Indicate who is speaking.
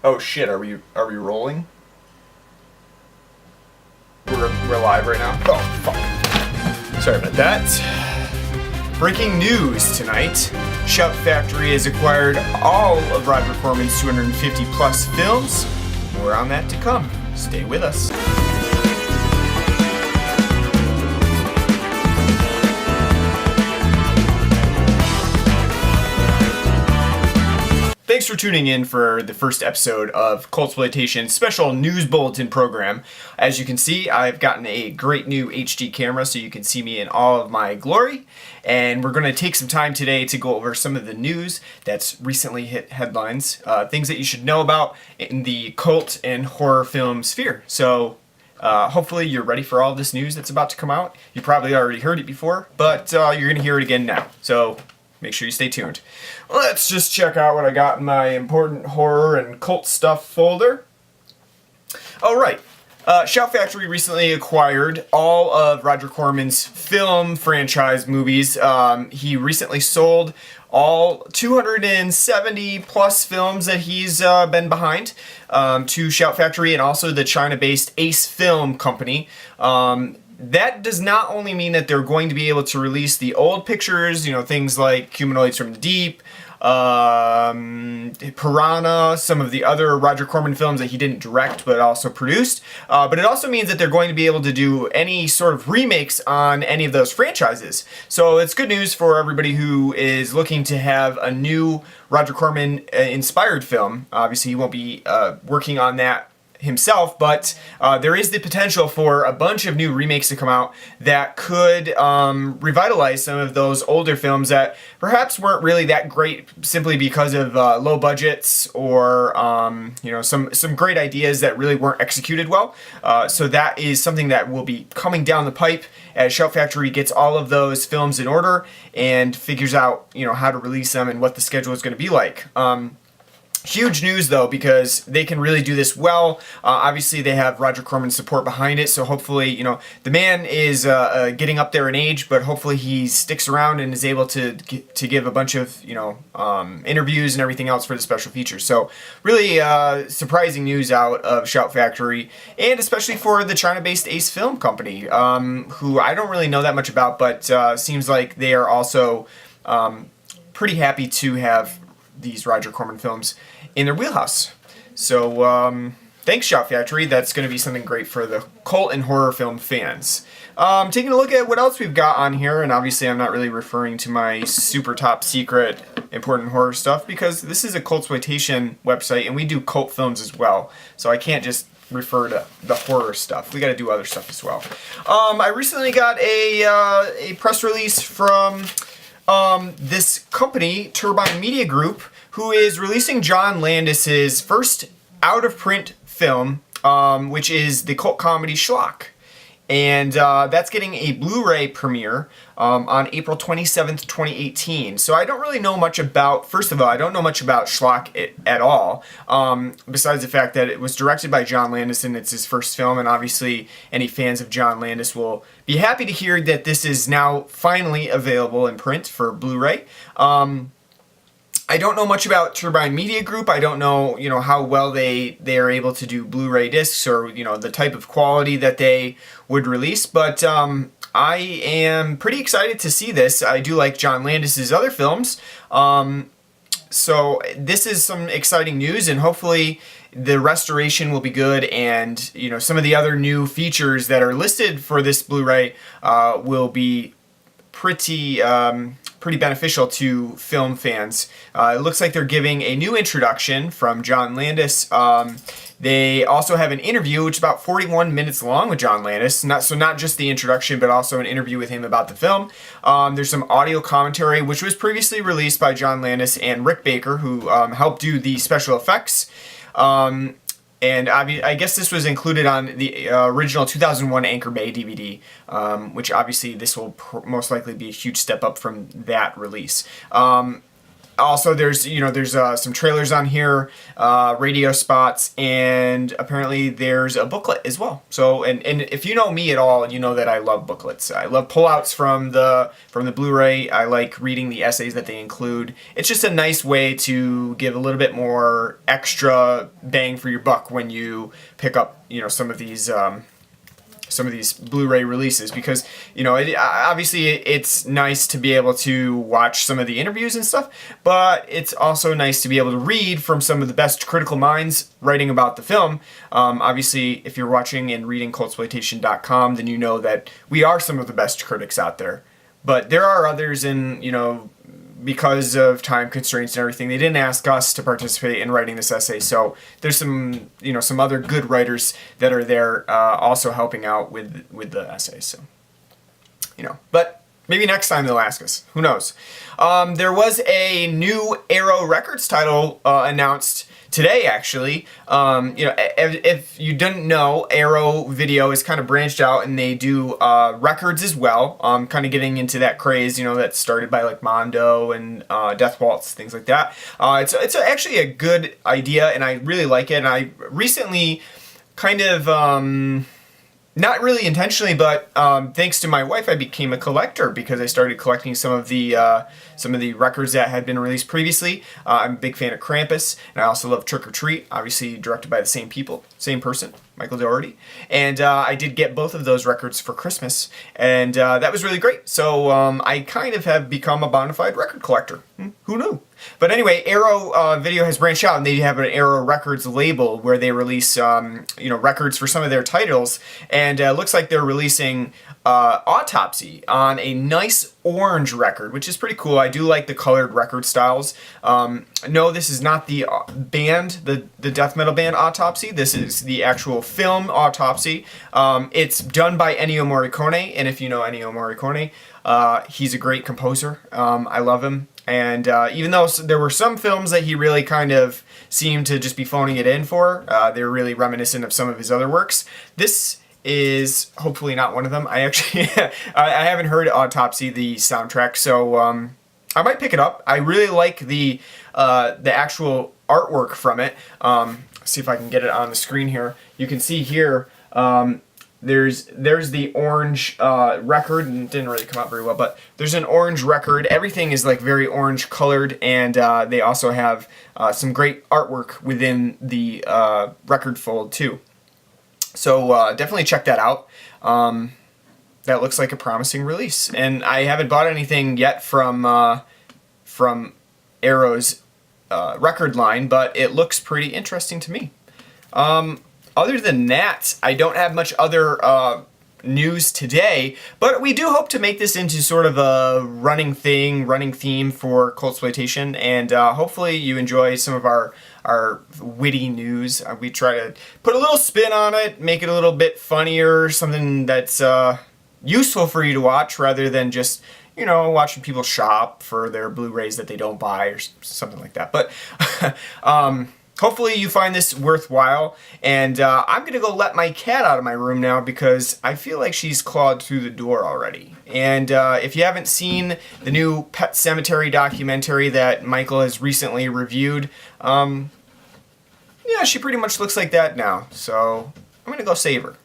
Speaker 1: Oh shit, are we rolling? We're live right now? Oh fuck. Sorry about that. Breaking news tonight. Shout Factory has acquired all of Roger Corman's 250 plus films. More on that to come. Stay with us. Thanks for tuning in for the first episode of Cultsploitation special news bulletin program. As you can see, I've gotten a great new HD camera so you can see me in all of my glory. And we're going to take some time today to go over some of the news that's recently hit headlines, things that you should know about in the cult and horror film sphere. So hopefully you're ready for all this news that's about to come out. You probably already heard it before, but you're going to hear it again now. So make sure you stay tuned. Let's just check out what I got in my important horror and cult stuff folder. Alright, Shout Factory recently acquired all of Roger Corman's film franchise movies. He recently sold all 270 plus films that he's been behind to Shout Factory and also the China-based Ace Film Company. That does not only mean that they're going to be able to release the old pictures, you know, things like Humanoids from the Deep, Piranha, some of the other Roger Corman films that he didn't direct but also produced. But it also means that they're going to be able to do any sort of remakes on any of those franchises. So it's good news for everybody who is looking to have a new Roger Corman inspired film. Obviously he won't be working on that himself, but there is the potential for a bunch of new remakes to come out that could revitalize some of those older films that perhaps weren't really that great simply because of low budgets or you know, some great ideas that really weren't executed well. So that is something that will be coming down the pipe as Shout Factory gets all of those films in order and figures out, you know, how to release them and what the schedule is going to be like. Huge news though, because they can really do this well. Obviously they have Roger Corman's support behind it, so hopefully, you know, the man is getting up there in age, but hopefully he sticks around and is able to give a bunch of, you know, interviews and everything else for the special features. So really surprising news out of Shout Factory, and especially for the China-based Ace Film Company, who I don't really know that much about, but seems like they are also pretty happy to have these Roger Corman films in their wheelhouse. So thanks Shout Factory, that's going to be something great for the cult and horror film fans. Taking a look at what else we've got on here, and obviously I'm not really referring to my super top secret important horror stuff because this is a Cultsploitation website and we do cult films as well, so I can't just refer to the horror stuff. We got to do other stuff as well. I recently got a press release from this company, Turbine Media Group, who is releasing John Landis's first out-of-print film, which is the cult comedy Schlock. And that's getting a Blu-ray premiere on April 27th, 2018. So I don't really know much about, first of all, I don't know much about Schlock at all, besides the fact that it was directed by John Landis and it's his first film, and obviously any fans of John Landis will be happy to hear that this is now finally available in print for Blu-ray. I don't know much about Turbine Media Group. I don't know, you know, how well they are able to do Blu-ray discs or, you know, the type of quality that they would release, but I am pretty excited to see this. I do like John Landis's other films, so this is some exciting news, and hopefully the restoration will be good, and, you know, some of the other new features that are listed for this Blu-ray will be pretty beneficial to film fans. It looks like they're giving a new introduction from John Landis. They also have an interview, which is about 41 minutes long with John Landis. Not just the introduction, but also an interview with him about the film. There's some audio commentary, which was previously released by John Landis and Rick Baker, who helped do the special effects. And I guess this was included on the original 2001 Anchor Bay DVD, which obviously this will most likely be a huge step up from that release. Also, there's some trailers on here, radio spots, and apparently there's a booklet as well. So, and if you know me at all, you know that I love booklets. I love pullouts from the Blu-ray. I like reading the essays that they include. It's just a nice way to give a little bit more extra bang for your buck when you pick up some of these Blu-ray releases, because obviously it's nice to be able to watch some of the interviews and stuff, but it's also nice to be able to read from some of the best critical minds writing about the film. Obviously, if you're watching and reading Cultsploitation.com, then you know that we are some of the best critics out there. But there are others, and because of time constraints and everything, they didn't ask us to participate in writing this essay. So there's some other good writers that are there also helping out with the essay. So but maybe next time they'll ask us. Who knows? There was a new Arrow Records title announced today, actually. If you didn't know, Arrow Video is kind of branched out, and they do records as well. Kind of getting into that craze, that started by like Mondo and Death Waltz, things like that. It's actually a good idea, and I really like it. And I recently kind of not really intentionally, but thanks to my wife, I became a collector because I started collecting some of the records that had been released previously. I'm a big fan of Krampus, and I also love Trick or Treat, obviously directed by the same person, Michael Dougherty. And I did get both of those records for Christmas, and that was really great. So I kind of have become a bona fide record collector. Who knew? But anyway, Arrow Video has branched out, and they have an Arrow Records label where they release records for some of their titles, and it looks like they're releasing Autopsy on a nice orange record, which is pretty cool. I do like the colored record styles. No, this is not the band, the death metal band Autopsy. This is the actual film Autopsy. It's done by Ennio Morricone, and if you know Ennio Morricone, he's a great composer. I love him. And even though there were some films that he really kind of seemed to just be phoning it in for, they were really reminiscent of some of his other works. This is hopefully not one of them. I actually I haven't heard Autopsy, the soundtrack, so I might pick it up. I really like the actual artwork from it. See if I can get it on the screen here. You can see here. There's the orange record, and it didn't really come out very well, but there's an orange record. Everything is like very orange colored, and they also have some great artwork within the record fold too. So definitely check that out. That looks like a promising release, and I haven't bought anything yet from Arrow's record line, but it looks pretty interesting to me. Other than that, I don't have much other news today, but we do hope to make this into sort of a running theme for Cultsploitation, and hopefully you enjoy some of our witty news. We try to put a little spin on it, make it a little bit funnier, something that's useful for you to watch rather than just watching people shop for their Blu-rays that they don't buy or something like that. But hopefully you find this worthwhile, and I'm going to go let my cat out of my room now because I feel like she's clawed through the door already. And if you haven't seen the new Pet Sematary documentary that Michael has recently reviewed, yeah, she pretty much looks like that now. So I'm going to go save her.